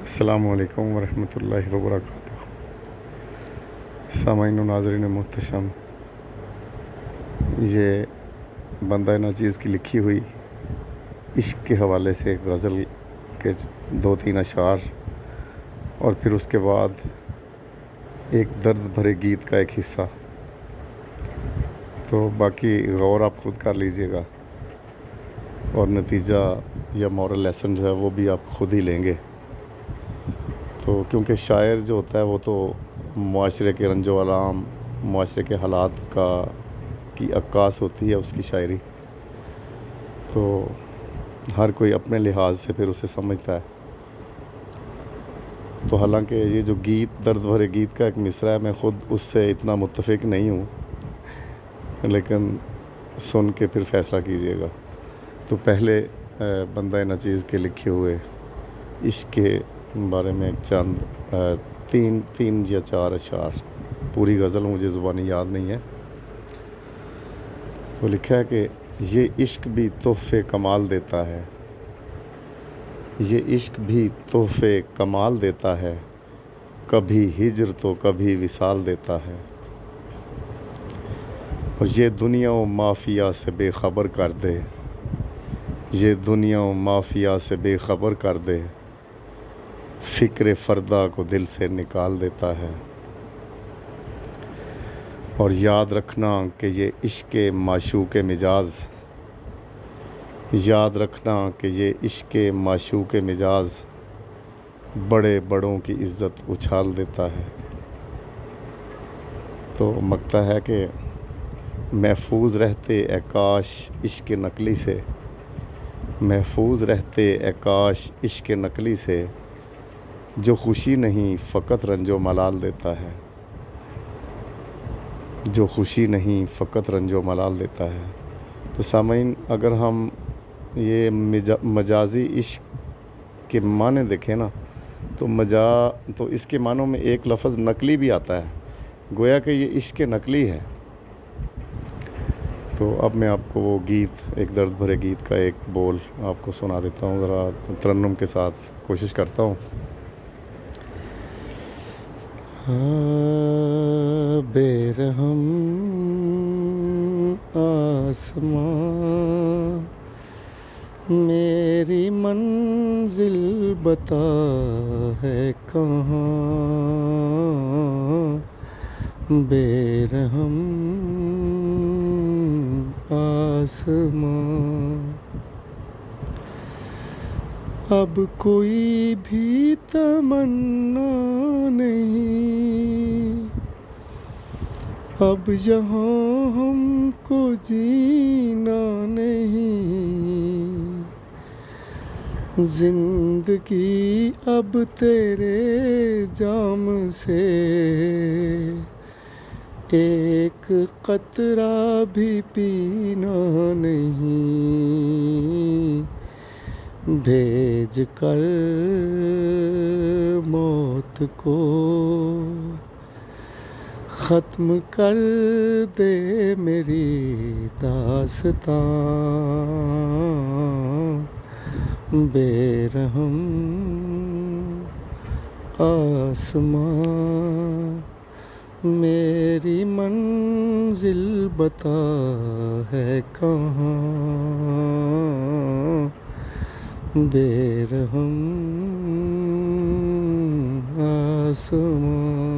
السلام علیکم ورحمۃ اللہ وبرکاتہ۔ سامعین و ناظرین محتشم، یہ بندہ ناچیز کی لکھی ہوئی عشق کے حوالے سے ایک غزل کے 2-3 اشعار، اور پھر اس کے بعد ایک درد بھرے گیت کا ایک حصہ، تو باقی غور آپ خود کر لیجئے گا، اور نتیجہ یا مورل لیسن جو ہے وہ بھی آپ خود ہی لیں گے۔ تو کیونکہ شاعر جو ہوتا ہے وہ تو معاشرے کے رنج و الام، معاشرے کے حالات کی عکاس ہوتی ہے اس کی شاعری، تو ہر کوئی اپنے لحاظ سے پھر اسے سمجھتا ہے۔ تو حالانکہ یہ جو گیت درد بھرے گیت کا ایک مصرع ہے، میں خود اس سے اتنا متفق نہیں ہوں، لیکن سن کے پھر فیصلہ کیجیے گا۔ تو پہلے بندہ ناچیز کے لکھے ہوئے عشق کے بارے میں چند تین یا 4 اشعار، پوری غزل مجھے زبانی یاد نہیں ہے۔ تو لکھا ہے کہ یہ عشق بھی تحفے کمال دیتا ہے، یہ عشق بھی تحفے کمال دیتا ہے، کبھی ہجر تو کبھی وصال دیتا ہے، اور یہ دنیا و مافیا سے بے خبر کر دے، یہ دنیا و مافیا سے بے خبر کر دے، فکر فردا کو دل سے نکال دیتا ہے، اور یاد رکھنا کہ یہ عشق معشوق مجاز، یاد رکھنا کہ یہ عشق معشوق مجاز، بڑے بڑوں کی عزت اچھال دیتا ہے۔ تو مکتا ہے کہ محفوظ رہتے اے کاش عشق نقلی سے، محفوظ رہتے اے کاش عشق نقلی سے، جو خوشی نہیں فقط رنج و ملال دیتا ہے، جو خوشی نہیں فقط رنج و ملال دیتا ہے۔ تو سامعین، اگر ہم یہ مجازی عشق کے معنی دیکھیں نا، تو اس کے معنوں میں ایک لفظ نقلی بھی آتا ہے، گویا کہ یہ عشق نقلی ہے۔ تو اب میں آپ کو وہ گیت، ایک درد بھرے گیت کا ایک بول آپ کو سنا دیتا ہوں، ذرا ترنم کے ساتھ کوشش کرتا ہوں۔ بے رحم آسماں میری منزل بتا ہے کہاں، بے رحم آسماں، اب کوئی بھی تمنا نہیں، اب یہاں ہم کو جینا نہیں، زندگی اب تیرے جام سے ایک قطرہ بھی پینا نہیں، بھیج کر موت کو ختم کر دے میری داستاں، بے رحم آسماں میری منزل بتا ہے کہاں، بے رحم آسماں۔